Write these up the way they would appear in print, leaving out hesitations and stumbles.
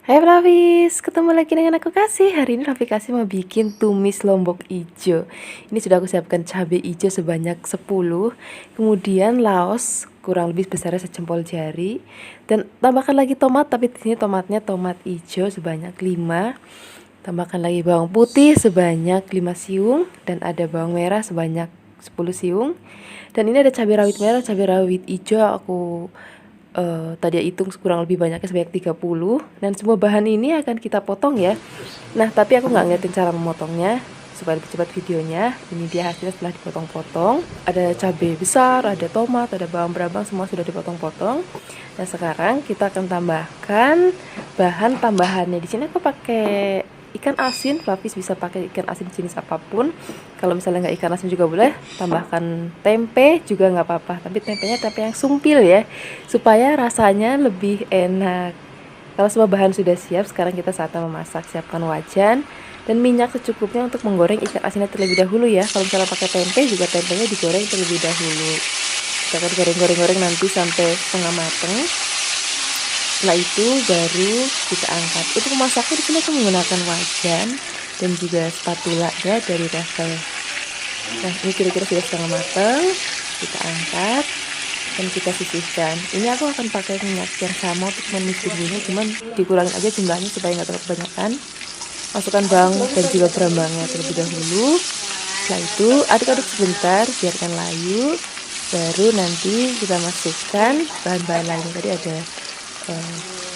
Hai Flavis, ketemu lagi dengan aku Kasih. Hari ini Flavis Kasih mau bikin tumis lombok ijo. Ini sudah aku siapkan cabai ijo sebanyak 10, kemudian laos kurang lebih besarnya sejempol jari, dan tambahkan lagi tomat, tapi di sini tomatnya tomat ijo sebanyak 5. Tambahkan lagi bawang putih sebanyak 5 siung, dan ada bawang merah sebanyak 10 siung. Dan ini ada cabai rawit merah, cabai rawit ijo aku tadi hitung kurang lebih banyaknya sebanyak 30. Dan semua bahan ini akan kita potong ya. Nah, tapi aku nggak ngeliatin cara memotongnya supaya lebih cepat videonya. Ini dia hasilnya setelah dipotong-potong. Ada cabai besar, ada tomat, ada bawang brambang, semua sudah dipotong-potong. Nah, sekarang kita akan tambahkan bahan tambahannya. Di sini aku pakai ikan asin. Flavis bisa pakai ikan asin jenis apapun. Kalau misalnya nggak ikan asin juga boleh, tambahkan tempe juga nggak apa-apa, tapi tempenya tempe yang sumpil ya, supaya rasanya lebih enak. Kalau semua bahan sudah siap, sekarang kita saatnya memasak. Siapkan wajan dan minyak secukupnya untuk menggoreng ikan asinnya terlebih dahulu ya. Kalau misalnya pakai tempe, juga tempenya digoreng terlebih dahulu. Kita akan goreng-goreng nanti sampai setengah mateng. Setelah itu baru kita angkat. Untuk memasaknya di sini aku menggunakan wajan dan juga spatula ya dari Rafael. Nah, ini kira-kira sudah setengah matang. Kita angkat dan kita sisihkan. Ini aku akan pakai minyak yang sama untuk menumis bumbunya, cuman dikurangin aja jumlahnya supaya nggak terlalu kebanyakan. Masukkan bawang dan juga berambangnya terlebih dahulu. Setelah itu aduk-aduk sebentar, biarkan layu. Baru nanti kita masukkan bahan-bahan lain. Tadi ada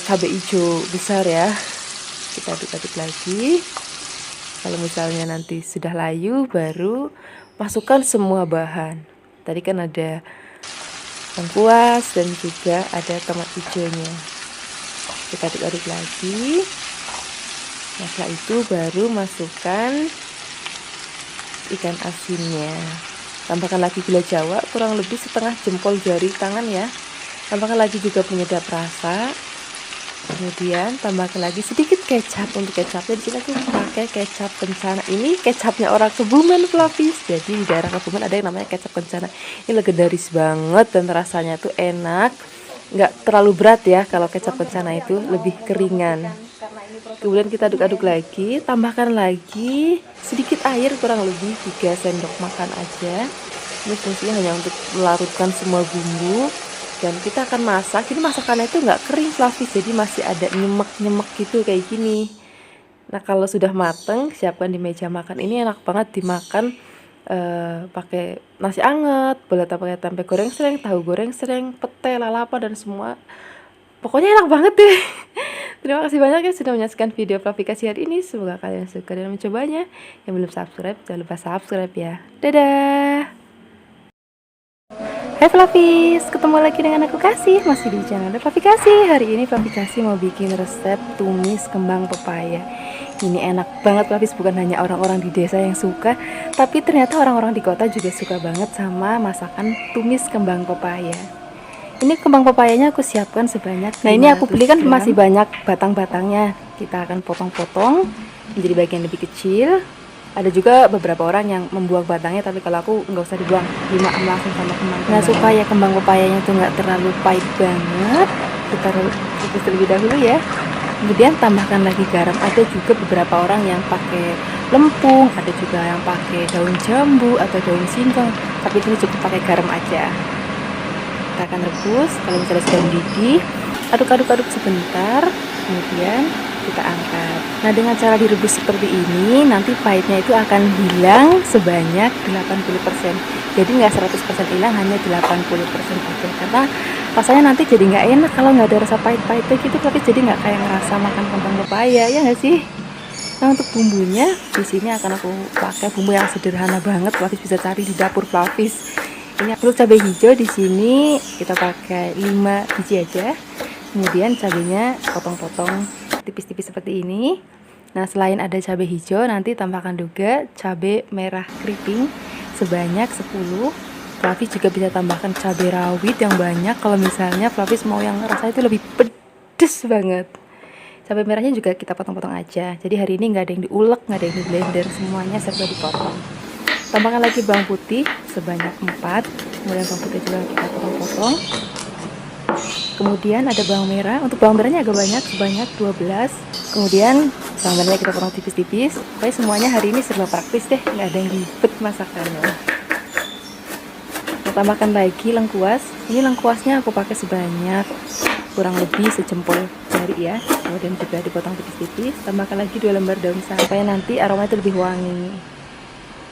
cabai hijau besar ya, kita aduk-aduk lagi. Kalau misalnya nanti sudah layu, baru masukkan semua bahan. Tadi kan ada lengkuas dan juga ada tomat hijaunya. Kita aduk-aduk lagi. Nah, setelah itu baru masukkan ikan asinnya. Tambahkan lagi gula jawa kurang lebih setengah jempol jari tangan ya. Tambahkan lagi juga penyedap rasa. Kemudian tambahkan lagi sedikit kecap. Untuk kecapnya di sini aku pakai kecap kencana. Ini kecapnya orang Kebumen Flavis. Jadi di daerah Kebumen ada yang namanya kecap kencana. Ini legendaris banget dan rasanya tuh enak. Nggak terlalu berat ya, kalau kecap kencana itu lebih keringan. Kemudian kita aduk-aduk lagi. Tambahkan lagi sedikit air kurang lebih 3 sendok makan aja. Ini fungsinya hanya untuk melarutkan semua bumbu. Dan kita akan masak. Ini masakannya itu nggak kering Flavis, jadi masih ada nyemek-nyemek gitu kayak gini. Nah, kalau sudah mateng, siapkan di meja makan. Ini enak banget dimakan pakai nasi anget, boleh pakai tempe goreng sereng, tahu goreng sereng, pete, lalapan dan semua. Pokoknya enak banget deh. Terima kasih banyak ya sudah menyaksikan video Flavikasi hari ini. Semoga kalian suka dan mencobanya. Yang belum subscribe, jangan lupa subscribe ya. Dadah. Hai Flavis, ketemu lagi dengan aku Kasih, masih di channel Flavikasi. Hari ini Flavikasi mau bikin resep tumis kembang pepaya. Ini enak banget Flavis, bukan hanya orang-orang di desa yang suka, tapi ternyata orang-orang di kota juga suka banget sama masakan tumis kembang pepaya. Ini kembang pepayanya aku siapkan sebanyak 500 gram. Nah, ini aku beli kan masih banyak batang-batangnya. Kita akan potong-potong menjadi bagian lebih kecil. Ada juga beberapa orang yang membuang batangnya, tapi kalau aku nggak usah dibuang, dimakan langsung sama kembang. Nah, supaya kembang pepayanya itu nggak terlalu pahit banget, kita rebus terlebih dahulu ya. Kemudian tambahkan lagi garam. Ada juga beberapa orang yang pakai lempung, ada juga yang pakai daun jambu atau daun singkong, tapi ini cukup pakai garam aja. Kita akan rebus. Kalau misalnya sudah mendidih, aduk-aduk sebentar, kemudian kita angkat. Nah, dengan cara direbus seperti ini, nanti pahitnya itu akan hilang sebanyak 80%. Jadi nggak 100% hilang, hanya 80% aja. Karena rasanya nanti jadi nggak enak kalau nggak ada rasa pahit-pahitnya gitu, tapi jadi nggak kayak ngerasa makan kembang pepaya, ya nggak sih? Nah, untuk bumbunya di sini akan aku pakai bumbu yang sederhana banget. Flavis bisa cari di dapur Flavis. Ini perlu cabai hijau, di sini kita pakai 5 biji aja. Kemudian cabainya potong-potong tipis-tipis seperti ini. Nah, selain ada cabai hijau, nanti tambahkan juga cabai merah keriting sebanyak 10. Flavis juga bisa tambahkan cabai rawit yang banyak kalau misalnya Flavis mau yang rasanya itu lebih pedes banget. Cabai merahnya juga kita potong-potong aja. Jadi hari ini nggak ada yang diulek, nggak ada yang di blender, semuanya serba dipotong. Tambahkan lagi bawang putih sebanyak 4. Kemudian bawang putih juga kita potong-potong. Kemudian ada bawang merah. Untuk bawang merahnya agak banyak, sebanyak 12. Kemudian bawang merahnya kita potong tipis-tipis. Pokoknya semuanya hari ini serba praktis deh, nggak ada yang ribet masakannya. Kita tambahkan lagi lengkuas. Ini lengkuasnya aku pakai sebanyak kurang lebih sejempol jari ya. Kemudian juga dipotong tipis-tipis. Tambahkan lagi 2 lembar daun salam supaya nanti aroma itu lebih wangi.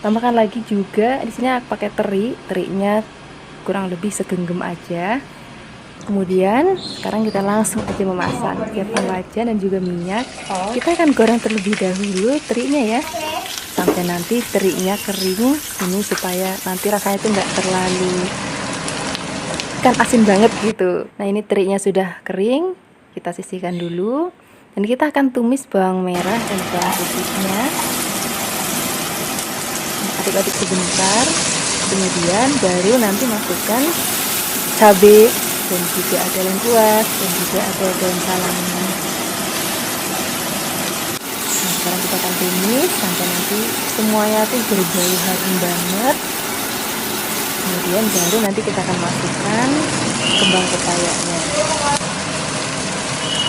Tambahkan lagi juga di sini aku pakai teri. Terinya kurang lebih segenggam aja. Kemudian sekarang kita langsung aja memasak. Siapkan wajan dan juga minyak. Kita akan goreng terlebih dahulu terinya ya, sampai nanti terinya kering ini, supaya nanti rasanya itu nggak terlalu kan asin banget gitu. Nah ini terinya sudah kering, kita sisihkan dulu dan kita akan tumis bawang merah dan bawang putihnya. Aduk-aduk sebentar, kemudian baru nanti masukkan cabai dan juga ada lengkuas dan juga ada daun salamnya. Nah sekarang kita akan tumis sampai nanti semuanya tuh berbau harum banget. Kemudian baru nanti kita akan masukkan kembang pepayanya.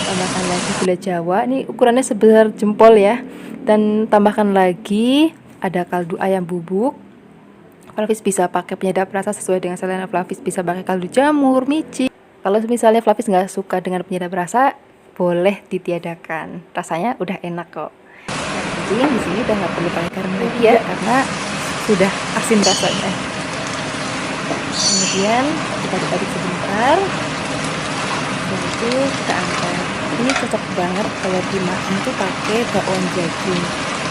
Tambahkan lagi gula Jawa, ini ukurannya sebesar jempol ya. Dan tambahkan lagi ada kaldu ayam bubuk. Flavis bisa pakai penyedap rasa sesuai dengan selera Flavis, bisa pakai kaldu jamur, micin. Kalau misalnya Flavis nggak suka dengan penyedap rasa, boleh ditiadakan. Rasanya udah enak kok. Yang penting di sini udah nggak perlu pakai garam lagi ya, karena sudah asin rasanya. Kemudian kita aduk-aduk sebentar, setelah itu kita angkat. Ini cocok banget kalau dimakan itu pakai bakwan jagung.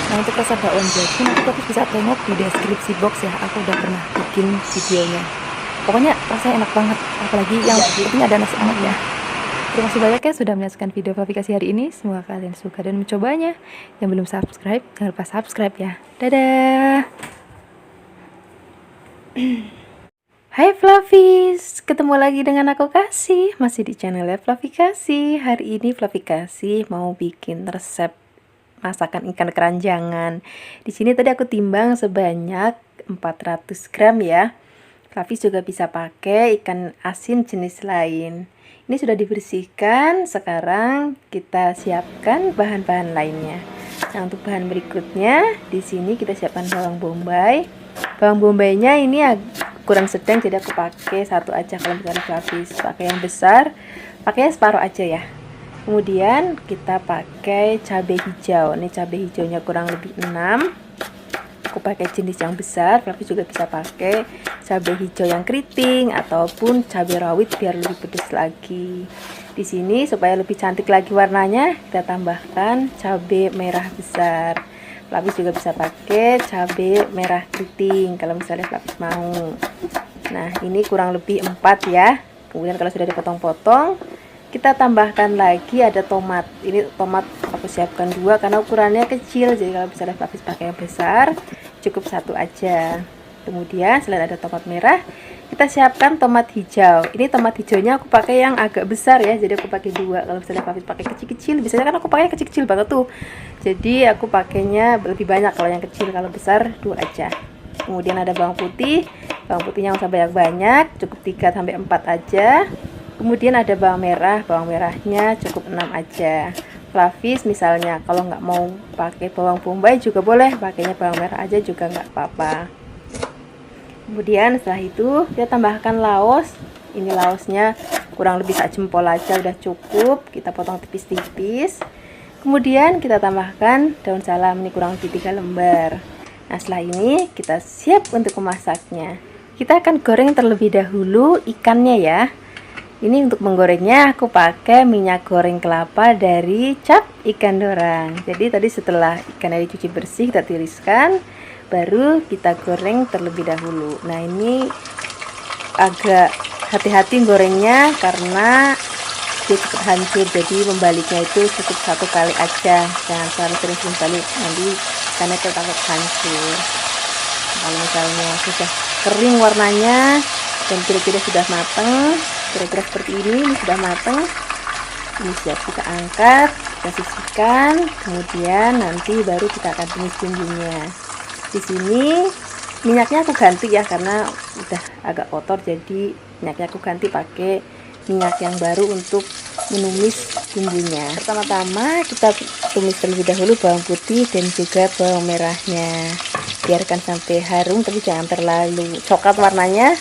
Nah untuk rasa bakwan jagung nanti Flavis bisa tengok di deskripsi box ya, aku udah pernah bikin videonya. Pokoknya rasanya enak banget, apalagi yang ini ada nasi anget ya. Terima kasih banyak ya sudah menyaksikan video Flavikasi hari ini. Semoga kalian suka dan mencobanya. Yang belum subscribe, jangan lupa subscribe ya. Dadah. Hai Flavis, ketemu lagi dengan aku Kasih, masih di channelnya Flavikasi. Hari ini Flavikasi mau bikin resep masakan ikan keranjangan. Di sini tadi aku timbang sebanyak 400 gram ya. Flavis juga bisa pakai ikan asin jenis lain. Ini sudah dibersihkan, sekarang kita siapkan bahan-bahan lainnya. Nah, untuk bahan berikutnya, di sini kita siapkan bawang bombay. Bawang bombaynya ini kurang sedang, jadi aku pakai satu aja. Kalau misalnya Flavis pakai yang besar, pakainya separuh aja ya. Kemudian kita pakai cabai hijau. Ini cabai hijaunya kurang lebih 6. Aku pakai jenis yang besar. Flavis juga bisa pakai cabai hijau yang keriting ataupun cabai rawit biar lebih pedas lagi. Di sini supaya lebih cantik lagi warnanya, kita tambahkan cabai merah besar. Flavis juga bisa pakai cabai merah keriting kalau misalnya Flavis mau. Nah ini kurang lebih 4 ya. Kemudian kalau sudah dipotong-potong, kita tambahkan lagi ada tomat. Ini tomat aku siapkan 2 karena ukurannya kecil, jadi kalau misalnya Flavis pakai yang besar cukup 1 aja. Kemudian selain ada tomat merah, kita siapkan tomat hijau. Ini tomat hijaunya aku pakai yang agak besar ya, jadi aku pakai 2. Kalau misalnya Flavis pakai kecil-kecil, biasanya kan aku pakai kecil-kecil banget tuh, jadi aku pakainya lebih banyak. Kalau yang kecil, kalau besar 2 aja. Kemudian ada bawang putih. Bawang putihnya nggak usah banyak-banyak, cukup 3-4 aja. Kemudian ada bawang merah. Bawang merahnya cukup 6 aja. Flavis misalnya kalau nggak mau pakai bawang bombay juga boleh, pakainya bawang merah aja juga nggak apa-apa. Kemudian setelah itu kita tambahkan laos. Ini laosnya kurang lebih sak jempol aja udah cukup, kita potong tipis-tipis. Kemudian kita tambahkan daun salam, ini kurang lebih 3 lembar. Nah setelah ini kita siap untuk memasaknya. Kita akan goreng terlebih dahulu ikannya ya. Ini untuk menggorengnya aku pakai minyak goreng kelapa dari Cap Ikan Dorang. Jadi tadi setelah ikannya dicuci bersih, kita tiriskan, baru kita goreng terlebih dahulu. Nah ini agak hati-hati gorengnya karena dia cepat hancur, jadi membaliknya itu cukup 1 kali aja, jangan terlalu sering-sering balik, nanti ikannya takut hancur. Kalau misalnya sudah kering warnanya dan kira-kira sudah matang, kira-kira seperti ini sudah matang, ini siap kita angkat, kita sisihkan, kemudian nanti baru kita akan tumis bumbunya. Di sini minyaknya aku ganti ya, karena udah agak kotor, jadi minyaknya aku ganti pakai minyak yang baru untuk menumis bumbunya. Pertama-tama kita tumis terlebih dahulu bawang putih dan juga bawang merahnya. Biarkan sampai harum tapi jangan terlalu coklat warnanya.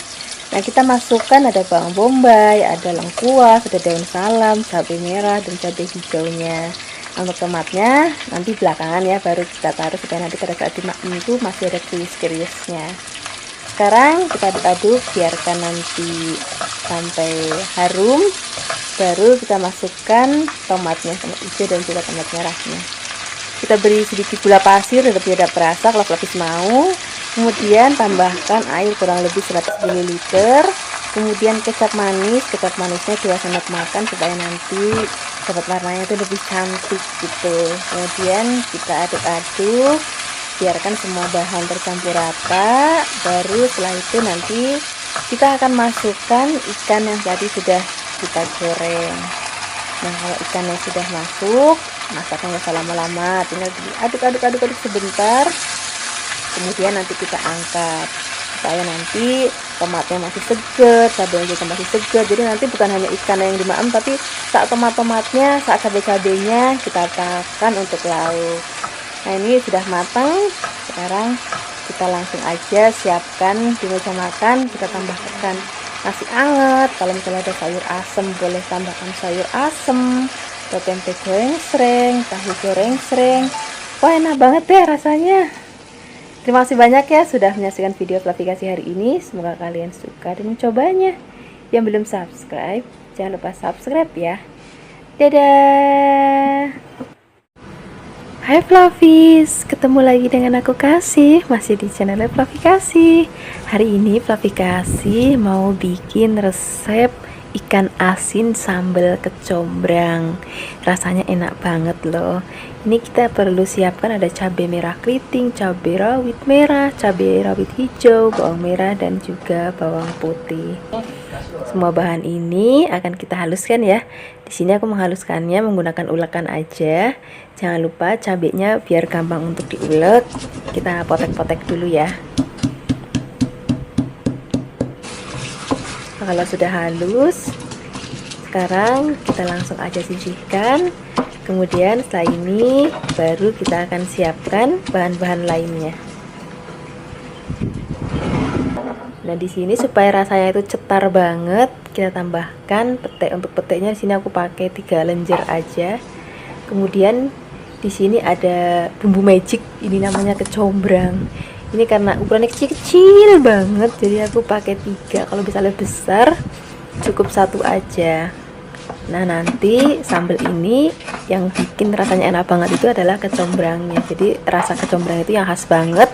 Nah, kita masukkan ada bawang bombay, ada lengkuas, ada daun salam, cabai merah dan cabai hijaunya. Untuk tomatnya nanti belakangan ya, baru kita taruh supaya nanti pada saat dimakan itu masih ada krius-kriusnya. Sekarang kita aduk-aduk, biarkan nanti sampai harum, baru kita masukkan tomatnya, tomat hijau dan juga tomat merahnya. Kita beri sedikit gula pasir agar biar ada perasa kalau Flavis mau. Kemudian tambahkan air kurang lebih 100 ml. Kemudian kecap manisnya 2 sendok makan supaya nanti dapat warnanya itu lebih cantik gitu. Kemudian kita aduk-aduk, biarkan semua bahan tercampur rata. Baru setelah itu nanti kita akan masukkan ikan yang tadi sudah kita goreng. Nah, kalau ikannya sudah masuk, masaknya nggak usah lama-lama, tinggal diaduk-aduk sebentar. Kemudian nanti kita angkat supaya nanti tomatnya masih segar, cabenya juga masih segar. Jadi nanti bukan hanya ikan yang dimakan, tapi saat tomatnya, saat cabai-cabainya kita tahan untuk lauk. Nah, ini sudah matang. Sekarang kita langsung aja siapkan di meja makan. Kita tambahkan nasi anget. Kalau misalnya ada sayur asem, boleh tambahkan sayur asem, atau tempe goreng sereng, tahu goreng sereng. Wah, enak banget deh rasanya. Terima kasih banyak ya sudah menyaksikan video Flavikasi hari ini. Semoga kalian suka dan mencobanya. Yang belum subscribe, jangan lupa subscribe ya. Dadah. Hai Flavis, ketemu lagi dengan aku Kasih, masih di channel Flavikasi. Hari ini Flavikasi mau bikin resep ikan asin sambal kecombrang. Rasanya enak banget loh. Ini kita perlu siapkan ada cabai merah keriting, cabai rawit merah, cabai rawit hijau, bawang merah dan juga bawang putih. Semua bahan ini akan kita haluskan ya. Di sini aku menghaluskannya menggunakan ulekan aja. Jangan lupa cabenya biar gampang untuk diulek. Kita potek-potek dulu ya. Kalau sudah halus, sekarang kita langsung aja sisihkan. Kemudian setelah ini baru kita akan siapkan bahan-bahan lainnya. Nah, di sini supaya rasanya itu cetar banget, kita tambahkan petai. Untuk petainya di sini aku pakai 3 lenjer aja. Kemudian di sini ada bumbu magic, ini namanya kecombrang. Ini karena ukurannya kecil-kecil banget, jadi aku pakai 3. Kalau misalnya besar, cukup 1 aja. Nah, nanti sambal ini yang bikin rasanya enak banget itu adalah kecombrangnya. Jadi rasa kecombrang itu yang khas banget,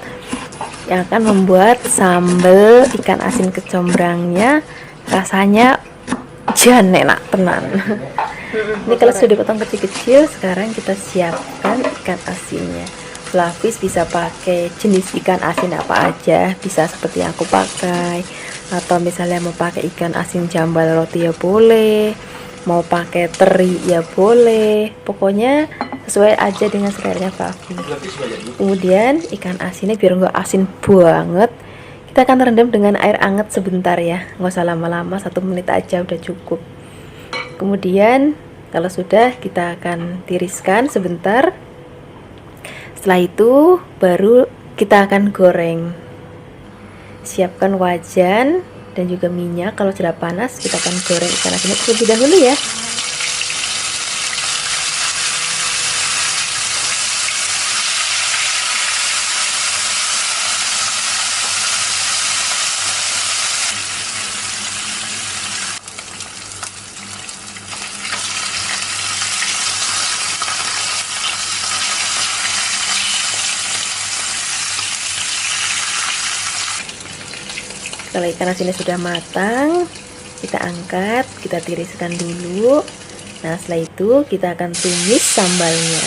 yang akan membuat sambal ikan asin kecombrangnya rasanya jan enak tenan. Ini kalau sudah dipotong kecil-kecil, sekarang kita siapkan ikan asinnya. Flavis bisa pakai jenis ikan asin apa aja, bisa seperti yang aku pakai, atau misalnya mau pakai ikan asin jambal roti ya boleh, mau pakai teri ya boleh, pokoknya sesuai aja dengan seleranya Flavis. Kemudian ikan asinnya biar nggak asin banget, kita akan rendam dengan air hangat sebentar ya, nggak usah lama-lama, 1 menit aja udah cukup. Kemudian kalau sudah, kita akan tiriskan sebentar. Setelah itu baru kita akan goreng. Siapkan wajan dan juga minyak. Kalau sudah panas, kita akan goreng ikan asinnya terlebih dahulu ya. Kalau ikan asinnya sudah matang, kita angkat, kita tiriskan dulu. Nah, setelah itu kita akan tumis sambalnya.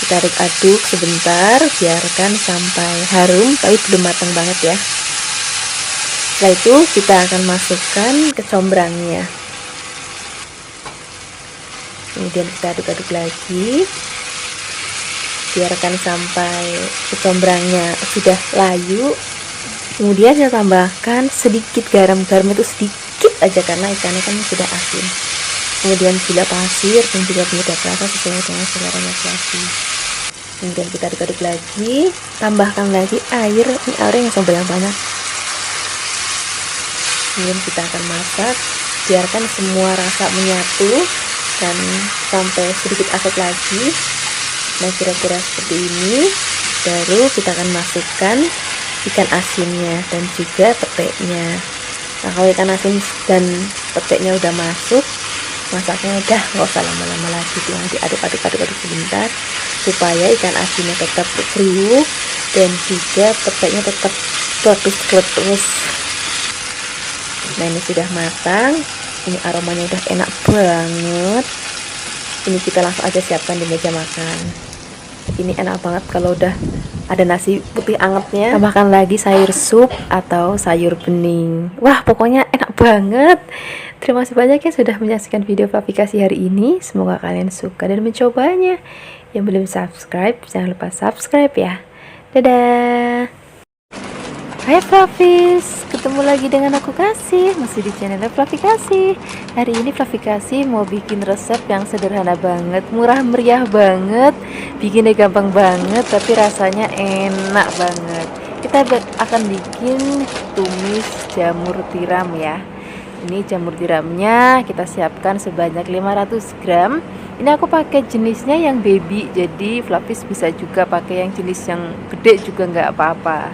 Kita aduk-aduk sebentar, biarkan sampai harum, tapi belum matang banget ya. Setelah itu kita akan masukkan kecombrangnya. Kemudian kita aduk-aduk lagi, biarkan sampai kecombrangnya sudah layu. Kemudian saya tambahkan sedikit garam itu sedikit aja karena ikannya kan sudah asin. Kemudian gula pasir dan juga penyedap rasa sesuai dengan selera lagi. Kemudian kita aduk-aduk lagi, tambahkan lagi air, ini airnya yang banyak. Kemudian kita akan masak, biarkan semua rasa menyatu dan sampai sedikit asat lagi. Nah, kira-kira seperti ini. Baru kita akan masukkan ikan asinnya dan juga peteknya. Nah, kalau ikan asin dan peteknya udah masuk, masaknya udah nggak usah lama-lama lagi, tinggal diaduk-aduk sebentar supaya ikan asinnya tetap kriuk dan juga peteknya tetap kletus. Nah, ini sudah matang, ini aromanya udah enak banget. Ini kita langsung aja siapkan di meja makan. Ini enak banget kalau udah ada nasi putih angetnya, tambahkan lagi sayur sup atau sayur bening. Wah, pokoknya enak banget. Terima kasih banyak ya sudah menyaksikan video Flavikasi hari ini. Semoga kalian suka dan mencobanya. Yang belum subscribe, jangan lupa subscribe ya. Dadah. Hai Flavis, ketemu lagi dengan aku Kasih, masih di channel Flavikasi. Hari ini Flavikasi mau bikin resep yang sederhana banget, murah meriah banget, bikinnya gampang banget, tapi rasanya enak banget. Kita akan bikin tumis jamur tiram ya. Ini jamur tiramnya kita siapkan sebanyak 500 gram. Ini aku pakai jenisnya yang baby, jadi Flavis bisa juga pakai yang jenis yang gede juga nggak apa-apa.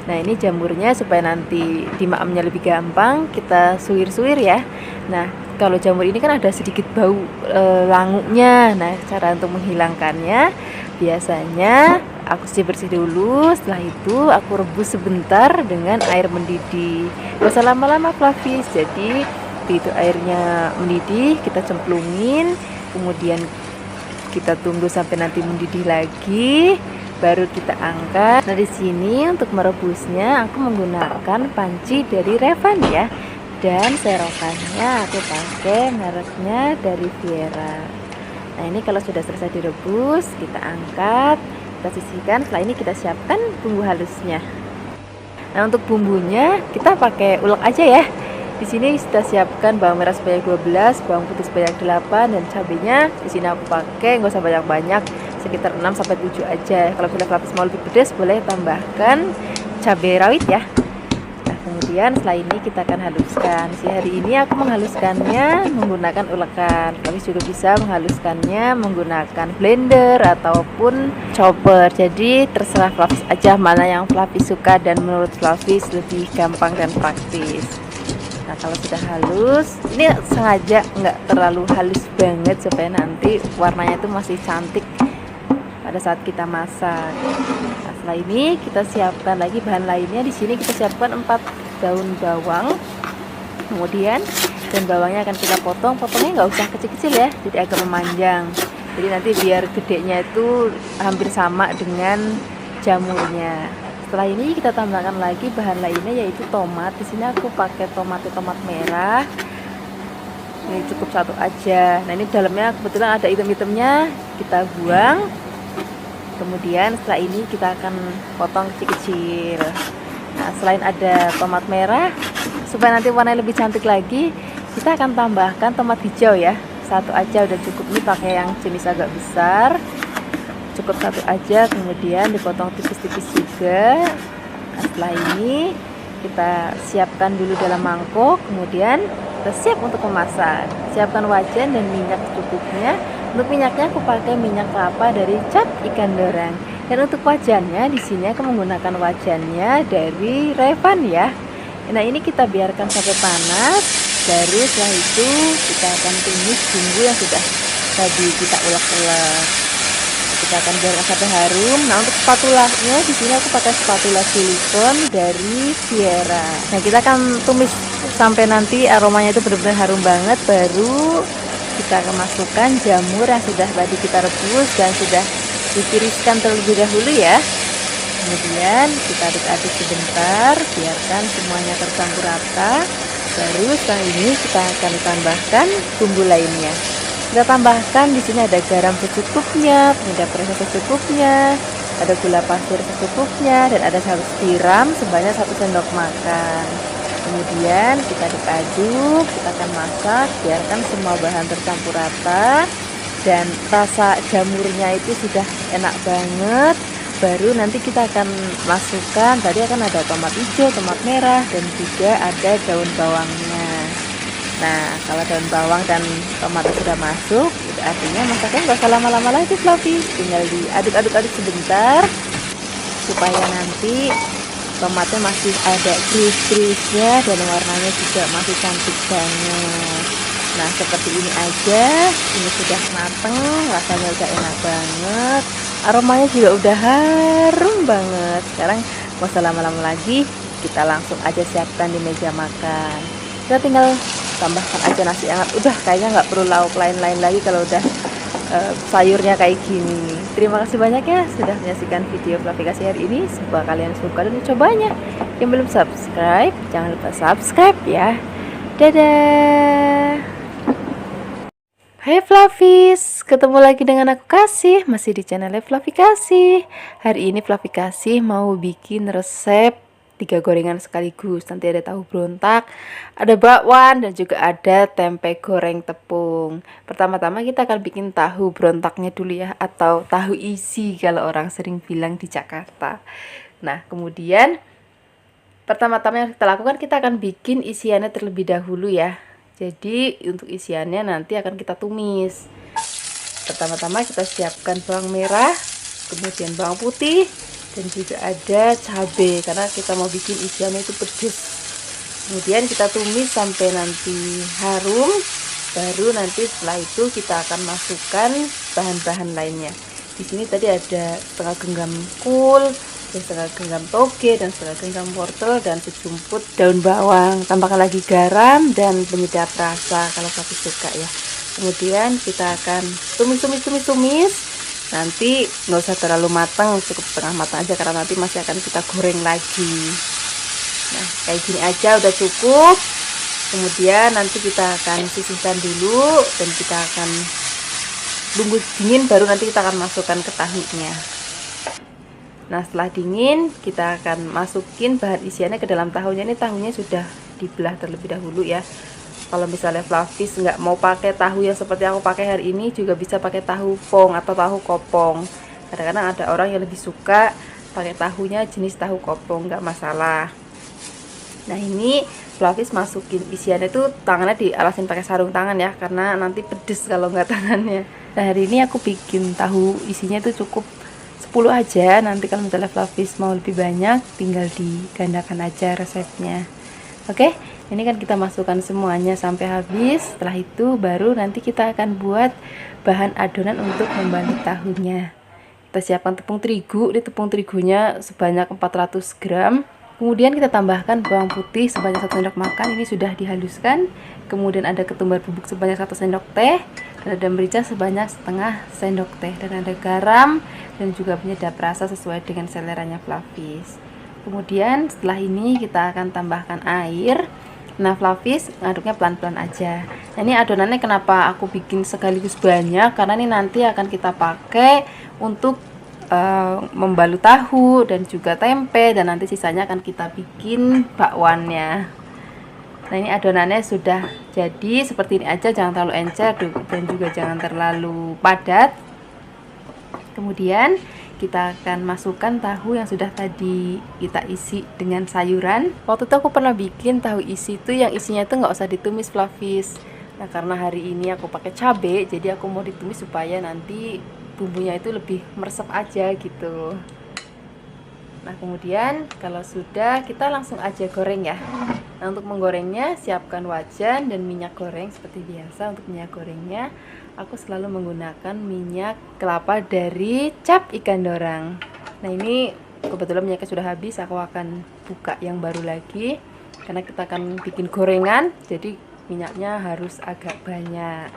Nah, ini jamurnya supaya nanti dimakamnya lebih gampang, kita suwir-suwir ya. Nah, kalau jamur ini kan ada sedikit bau languknya. Nah, cara untuk menghilangkannya biasanya aku bersih dulu, setelah itu aku rebus sebentar dengan air mendidih. Gak usah lama-lama Flavis. Jadi begitu airnya mendidih kita cemplungin, kemudian kita tunggu sampai nanti mendidih lagi, baru kita angkat. Nah, di sini untuk merebusnya aku menggunakan panci dari Revan ya, dan serokannya aku pakai mereknya dari Viera. Nah, ini kalau sudah selesai direbus kita angkat, kita sisihkan. Setelah ini kita siapkan bumbu halusnya. Nah, untuk bumbunya kita pakai ulek aja ya. Di sini kita siapkan bawang merah sebanyak 12, bawang putih sebanyak 8, dan cabenya di sini aku pakai nggak usah banyak-banyak, sekitar 6 sampai 7 aja. Kalau Flavis mau lebih pedas boleh tambahkan cabai rawit ya. Nah, kemudian setelah ini kita akan haluskan. Hari ini aku menghaluskannya menggunakan ulekan. Flavis juga bisa menghaluskannya menggunakan blender ataupun chopper. Jadi terserah Flavis aja mana yang Flavis suka dan menurut Flavis lebih gampang dan praktis. Nah, kalau sudah halus, ini sengaja nggak terlalu halus banget supaya nanti warnanya itu masih cantik pada saat kita masak. Nah, setelah ini kita siapkan lagi bahan lainnya. Di sini kita siapkan 4 daun bawang. Kemudian daun bawangnya akan kita potong. Potongnya nggak usah kecil-kecil ya, jadi agak memanjang. Jadi nanti biar gedenya itu hampir sama dengan jamurnya. Setelah ini kita tambahkan lagi bahan lainnya yaitu tomat. Di sini aku pakai tomat merah. Ini cukup 1 aja. Nah, ini dalamnya kebetulan ada item-itemnya, kita buang. Kemudian setelah ini kita akan potong kecil-kecil. Nah, selain ada tomat merah, supaya nanti warnanya lebih cantik lagi, kita akan tambahkan tomat hijau ya. 1 aja udah cukup. Ini pakai yang jenis agak besar, cukup 1 aja. Kemudian dipotong tipis-tipis juga. Nah, setelah ini kita siapkan dulu dalam mangkok, kemudian kita siap untuk memasak. Siapkan wajan dan minyak secukupnya. Untuk minyaknya aku pakai minyak kelapa dari Cap Ikan Dorang. Dan untuk wajannya di sini aku menggunakan wajannya dari Revan ya. Nah, ini kita biarkan sampai panas. Baru setelah itu kita akan tumis bumbu yang sudah tadi kita ulek-ulek. Kita akan biarkan sampai harum. Nah, untuk spatulanya di sini aku pakai spatula silikon dari Viera. Nah, kita akan tumis sampai nanti aromanya itu benar-benar harum banget. Baru kita akan masukkan jamur yang sudah tadi kita rebus dan sudah ditiriskan terlebih dahulu ya. Kemudian kita aduk-aduk sebentar, biarkan semuanya tercampur rata. Baru setelah ini kita akan tambahkan bumbu lainnya. Kita tambahkan di sini ada garam secukupnya, penyedap rasa secukupnya, ada gula pasir secukupnya, dan ada saus tiram sebanyak 1 sendok makan. Kemudian kita aduk, kita akan masak, biarkan semua bahan tercampur rata dan rasa jamurnya itu sudah enak banget. Baru nanti kita akan masukkan, tadi akan ada tomat hijau, tomat merah, dan juga ada daun bawangnya. Nah, kalau daun bawang dan tomat sudah masuk, itu artinya masaknya nggak usah lama-lama lagi, Fluffy. Tinggal diaduk-aduk sebentar supaya nanti tomatnya masih ada kris-krisnya dan warnanya juga masih cantik banget. Nah, seperti ini aja, ini sudah mateng, rasanya udah enak banget, aromanya juga udah harum banget. Sekarang nggak usah lama-lama lagi, kita langsung aja siapkan di meja makan. Kita tinggal tambahkan aja nasi hangat, udah kayaknya nggak perlu lauk lain-lain lagi kalau udah sayurnya kayak gini. Terima kasih banyak ya sudah menyaksikan video Fluffy kasih hari ini. Semoga kalian suka dan mencobanya. Yang belum subscribe, jangan lupa subscribe ya. Dadah. Hai Fluffies, ketemu lagi dengan aku Kasih, masih di channel Fluffy Kasih. Hari ini Fluffy Kasih mau bikin resep 3 gorengan sekaligus. Nanti ada tahu berontak, ada bakwan, dan juga ada tempe goreng tepung. Pertama-tama kita akan bikin tahu berontaknya dulu ya, atau tahu isi kalau orang sering bilang di Jakarta. Nah, kemudian pertama-tama yang kita lakukan, kita akan bikin isiannya terlebih dahulu ya. Jadi untuk isiannya nanti akan kita tumis. Pertama-tama kita siapkan bawang merah, kemudian bawang putih, dan juga ada cabai karena kita mau bikin isiannya itu pedas. Kemudian kita tumis sampai nanti harum. Baru nanti setelah itu kita akan masukkan bahan-bahan lainnya. Di sini tadi ada setengah genggam kul, setengah genggam toge, dan setengah genggam wortel, dan sejumput daun bawang. Tambahkan lagi garam dan penyedap rasa kalau Fluffy suka ya. Kemudian kita akan tumis. Nanti nggak usah terlalu matang, cukup setengah matang aja karena nanti masih akan kita goreng lagi. Nah, kayak gini aja udah cukup. Kemudian nanti kita akan sisihkan dulu dan kita akan tunggu dingin, baru nanti kita akan masukkan ke tahunya. Nah, setelah dingin kita akan masukin bahan isiannya ke dalam tahunya. Ini tahunya sudah dibelah terlebih dahulu ya. Kalau misalnya Fluffies nggak mau pakai tahu yang seperti aku pakai hari ini, juga bisa pakai tahu pong atau tahu kopong. Kadang-kadang ada orang yang lebih suka pakai tahunya jenis tahu kopong, nggak masalah. Nah, ini Fluffies masukin isiannya itu tangannya dialasin pakai sarung tangan ya, karena nanti pedes kalau nggak tangannya. Nah, hari ini aku bikin tahu isinya itu cukup 10 aja. Nanti kalau misalnya Fluffies mau lebih banyak, tinggal digandakan aja resepnya. Oke, ini kan kita masukkan semuanya sampai habis. Setelah itu baru nanti kita akan buat bahan adonan untuk membalut tahunya. Kita siapkan tepung terigu. Ini tepung terigunya sebanyak 400 gram. Kemudian kita tambahkan bawang putih sebanyak 1 sendok makan. Ini sudah dihaluskan. Kemudian ada ketumbar bubuk sebanyak 1 sendok teh, dan ada merica sebanyak setengah sendok teh, dan ada garam dan juga penyedap rasa sesuai dengan seleranya Fluffies. Kemudian setelah ini kita akan tambahkan air. Nah, Fluffies ngaduknya pelan-pelan aja. Nah, ini adonannya kenapa aku bikin sekaligus banyak, karena ini nanti akan kita pakai untuk membalut tahu dan juga tempe, dan nanti sisanya akan kita bikin bakwannya. Nah, ini adonannya sudah jadi seperti ini aja, jangan terlalu encer dan juga jangan terlalu padat. Kemudian kita akan masukkan tahu yang sudah tadi kita isi dengan sayuran. Waktu itu aku pernah bikin tahu isi itu yang isinya itu nggak usah ditumis, Fluffies. Nah, karena hari ini aku pakai cabai, jadi aku mau ditumis supaya nanti bumbunya itu lebih meresap aja gitu. Nah, kemudian kalau sudah, kita langsung aja goreng ya. Nah, untuk menggorengnya siapkan wajan dan minyak goreng seperti biasa. Untuk minyak gorengnya aku selalu menggunakan minyak kelapa dari Cap Ikan Dorang. Nah, ini kebetulan minyaknya sudah habis, aku akan buka yang baru lagi karena kita akan bikin gorengan, jadi minyaknya harus agak banyak.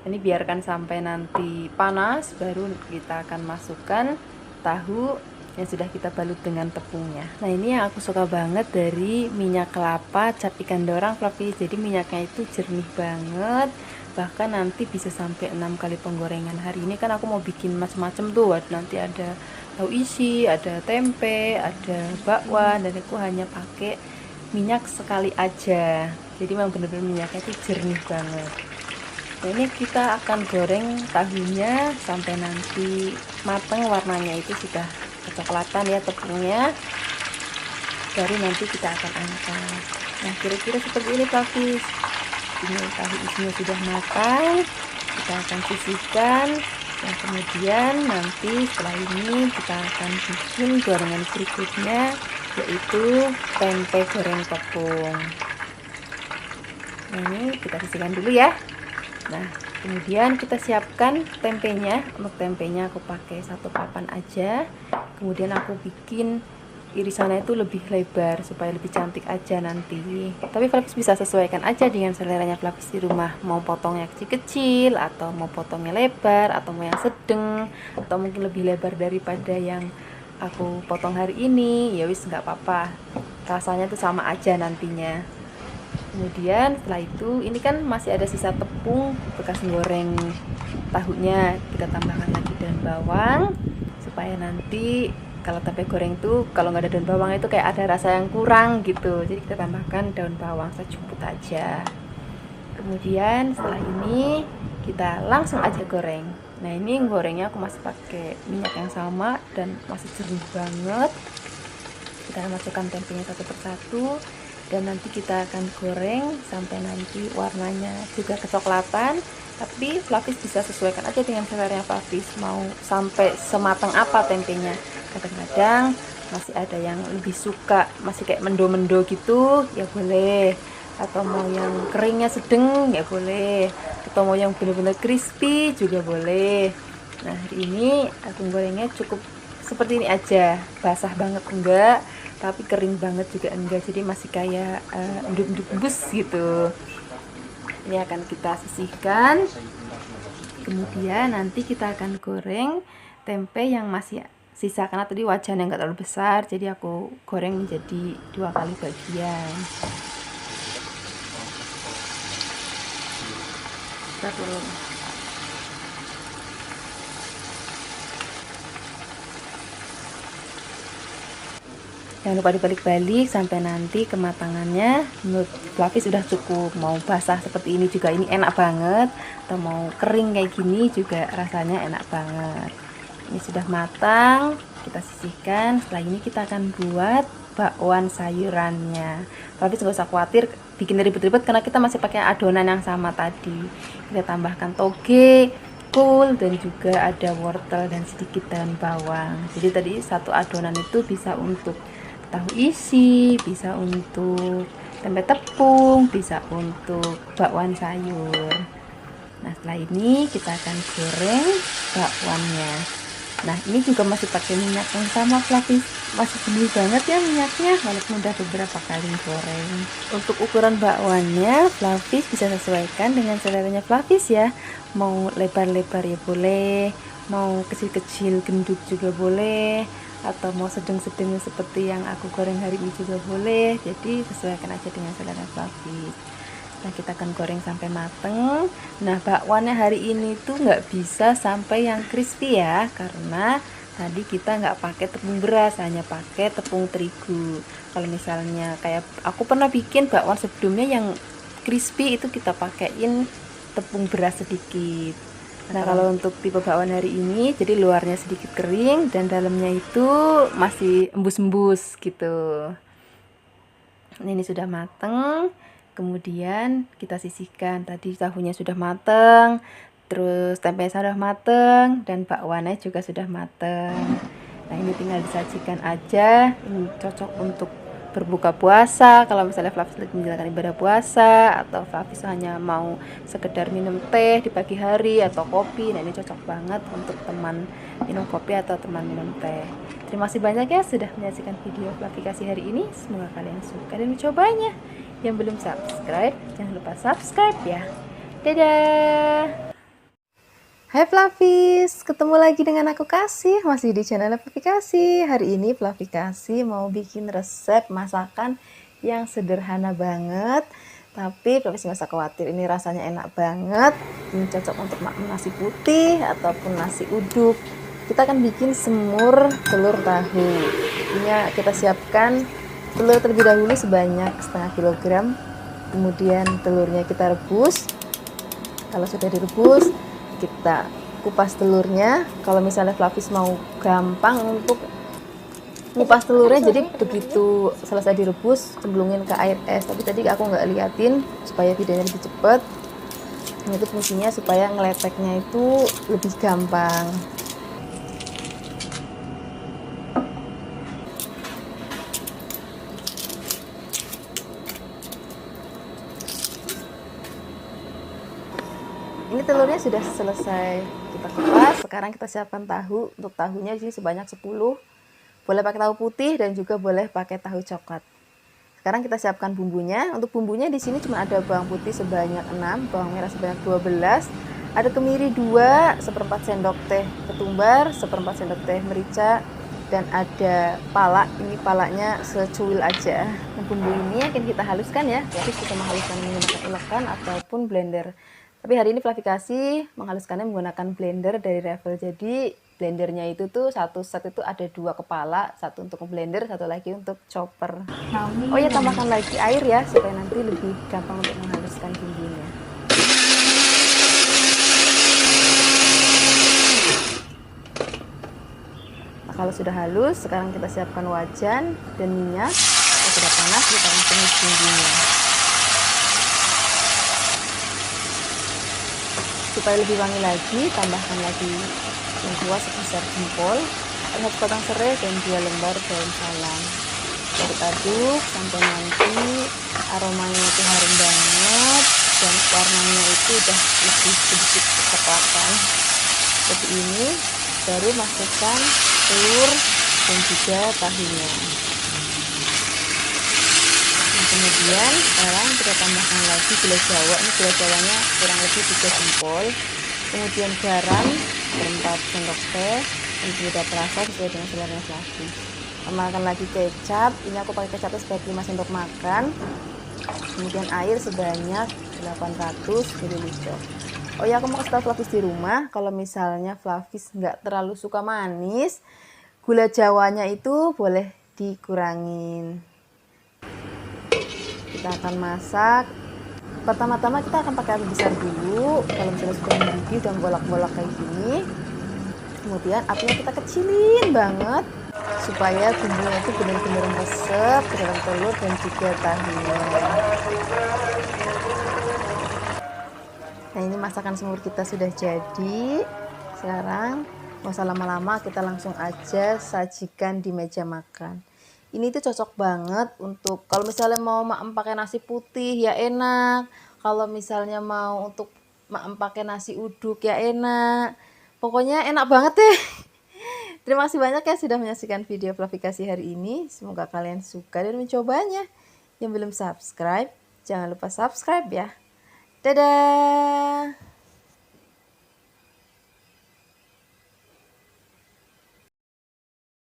Ini biarkan sampai nanti panas, baru kita akan masukkan tahu yang sudah kita balut dengan tepungnya. Nah, ini yang aku suka banget dari minyak kelapa Cap Ikan Dorang, Fluffy. Jadi minyaknya itu jernih banget, bahkan nanti bisa sampai 6 kali penggorengan. Hari ini kan aku mau bikin macam-macam tuh, nanti ada tahu isi, ada tempe, ada bakwan, dan aku hanya pakai minyak sekali aja, jadi memang benar-benar minyaknya itu jernih banget. Nah, ini kita akan goreng tahunya sampai nanti matang, warnanya itu sudah kecoklatan ya tepungnya, baru nanti kita akan angkat. Nah, kira-kira seperti ini Flavis. Ini tahu isinya sudah matang, kita akan sisihkan. Nah, kemudian nanti setelah ini kita akan bikin gorengan berikutnya, yaitu tempe goreng tepung. Nah, ini kita sisihkan dulu ya. Nah, kemudian kita siapkan tempenya. Untuk tempenya aku pakai 1 papan aja. Kemudian aku bikin irisannya itu lebih lebar supaya lebih cantik aja nanti. Tapi Flavis bisa sesuaikan aja dengan seleranya Flavis di rumah, mau potongnya kecil-kecil atau mau potongnya lebar atau mau yang sedang atau mungkin lebih lebar daripada yang aku potong hari ini, ya wis nggak apa-apa, rasanya tuh sama aja nantinya. Kemudian setelah itu ini kan masih ada sisa tepung bekas goreng tahunya, kita tambahkan lagi daun bawang supaya nanti kalau tempe goreng tuh kalau nggak ada daun bawang itu kayak ada rasa yang kurang gitu, jadi kita tambahkan daun bawang secumput aja. Kemudian setelah ini kita langsung aja goreng. Nah, ini gorengnya aku masih pakai minyak yang sama dan masih jernih banget. Kita masukkan tempenya satu persatu dan nanti kita akan goreng sampai nanti warnanya juga kecoklatan. Tapi Flavis bisa sesuaikan aja dengan seleranya Flavis, mau sampai sematang apa tempenya. Kadang-kadang masih ada yang lebih suka masih kayak mendo-mendo gitu, ya boleh. Atau mau yang keringnya sedang, ya boleh. Atau mau yang benar-benar crispy juga boleh. Nah, hari ini aku gorengnya cukup seperti ini aja, basah banget enggak, tapi kering banget juga enggak, jadi masih kayak endut-endut bus gitu. Ini akan kita sisihkan. Kemudian nanti kita akan goreng tempe yang masih sisa, karena tadi wajannya nggak terlalu besar, jadi aku goreng menjadi 2 kali bagian. Jangan lupa dibalik-balik sampai nanti kematangannya menurut Flavis sudah cukup. Mau basah seperti ini juga ini enak banget, atau mau kering kayak gini juga rasanya enak banget. Ini sudah matang, kita sisihkan. Setelah ini kita akan buat bakwan sayurannya. Flavis nggak usah khawatir bikin ribet-ribet karena kita masih pakai adonan yang sama tadi. Kita tambahkan toge, kol, dan juga ada wortel dan sedikit daun bawang. Jadi tadi satu adonan itu bisa untuk tahu isi, bisa untuk tempe tepung, bisa untuk bakwan sayur. Nah, setelah ini kita akan goreng bakwannya. Nah, ini juga masih pakai minyak yang sama Flavis, masih gede banget ya minyaknya walaupun udah beberapa kali goreng. Untuk ukuran bakwannya Flavis bisa sesuaikan dengan seleranya Flavis ya, mau lebar-lebar ya boleh, mau kecil-kecil gendut juga boleh, atau mau sedang-sedang seperti yang aku goreng hari ini juga boleh. Jadi sesuaikan aja dengan selera Flavis. Nah, kita akan goreng sampai mateng. Nah, bakwannya hari ini tuh nggak bisa sampai yang crispy ya, karena tadi kita nggak pakai tepung beras, hanya pakai tepung terigu. Kalau misalnya kayak aku pernah bikin bakwan sebelumnya yang crispy itu kita pakaiin tepung beras sedikit. Nah, kalau untuk tipe bakwan hari ini jadi luarnya sedikit kering dan dalamnya itu masih embus-embus gitu. Ini sudah mateng. Kemudian kita sisihkan. Tadi tahunya sudah mateng, terus tempe sudah mateng, dan bakwannya juga sudah mateng. Nah, ini tinggal disajikan aja. Ini cocok untuk berbuka puasa, kalau misalnya Flavis lagi menjalankan ibadah puasa, atau Flavis hanya mau sekedar minum teh di pagi hari atau kopi. Nah, ini cocok banget untuk teman minum kopi atau teman minum teh. Terima kasih banyak ya sudah menyaksikan video Flavikasi hari ini. Semoga kalian suka dan mencobanya. Yang belum subscribe, jangan lupa subscribe ya. Dadah. Hai Flavis, ketemu lagi dengan aku Kasih, masih di channel Flavikasi. Hari ini Flavikasi mau bikin resep masakan yang sederhana banget, Tapi Flavis nggak usah khawatir, ini rasanya enak banget. Ini cocok untuk nasi putih ataupun nasi uduk. Kita akan bikin semur telur tahu. Ini kita siapkan telur terlebih dahulu sebanyak setengah kilogram. Kemudian telurnya kita rebus. Kalau sudah direbus, kita kupas telurnya. Kalau misalnya Flavis mau gampang untuk ngupas telurnya, jadi begitu selesai direbus cemplungin ke air es. Tapi tadi aku nggak liatin supaya videonya lebih cepet. Nah, itu fungsinya supaya ngeleteknya itu lebih gampang. Ini telurnya sudah selesai kita kupas. Sekarang kita siapkan tahu. Untuk tahunya di sini sebanyak 10. Boleh pakai tahu putih dan juga boleh pakai tahu coklat. Sekarang kita siapkan bumbunya. Untuk bumbunya di sini cuma ada bawang putih sebanyak 6, bawang merah sebanyak 12, ada kemiri 2, 1/4 sendok teh ketumbar, 1/4 sendok teh merica, dan ada pala. Ini palanya secuil aja. Nah, bumbu ini akan kita haluskan ya. Jadi kita menghaluskan menggunakan ulekan ataupun blender. Tapi hari ini Flavikasi menghaluskannya menggunakan blender dari Revel. Jadi blendernya itu tuh satu set itu ada 2 kepala, satu untuk blender, satu lagi untuk chopper. Oh ya, tambahkan lagi air ya supaya nanti lebih gampang untuk menghaluskan bumbunya. Nah, kalau sudah halus, sekarang kita siapkan wajan dan minyak. Kalau sudah panas, kita akan tumis bumbunya. Supaya lebih wangi lagi, tambahkan lagi lengkuas sebesar jempol, 1 batang serai dan 2 lembar daun salam. Aduk sampai nanti aromanya itu harum banget dan warnanya itu udah lebih sedikit kecoklatan seperti ini. Baru masukkan telur dan juga tahunya. Nah, kemudian sekarang kita tambahkan lagi gula jawa. Ini gula jawanya kurang lebih 3 jempol. Kemudian garam 1/4 sendok teh dan penyedap rasa sesuai dengan selera Flavis. Tambahkan lagi kecap. Ini aku pakai kecapnya sebanyak 5 sendok makan. Kemudian air sebanyak 800 ml. Oh ya, aku mau kasih tahu Flavis di rumah, kalau misalnya Flavis nggak terlalu suka manis, gula jawanya itu boleh dikurangin. Kita akan masak. Pertama-tama kita akan pakai api besar dulu. Kalau misalnya sudah mendidih dan bolak-bolak kayak gini, kemudian apinya kita kecilin banget supaya bumbunya itu benar-benar meresap ke dalam telur dan juga tahunya. Nah, ini masakan semur kita sudah jadi. Sekarang nggak usah lama-lama, kita langsung aja sajikan di meja makan. Ini tuh cocok banget untuk kalau misalnya mau maem pakai nasi putih ya enak. Kalau misalnya mau untuk maem pakai nasi uduk ya enak. Pokoknya enak banget deh. Terima kasih banyak ya sudah menyaksikan video Flavikasi hari ini. Semoga kalian suka dan mencobanya. Yang belum subscribe, jangan lupa subscribe ya. Dadah!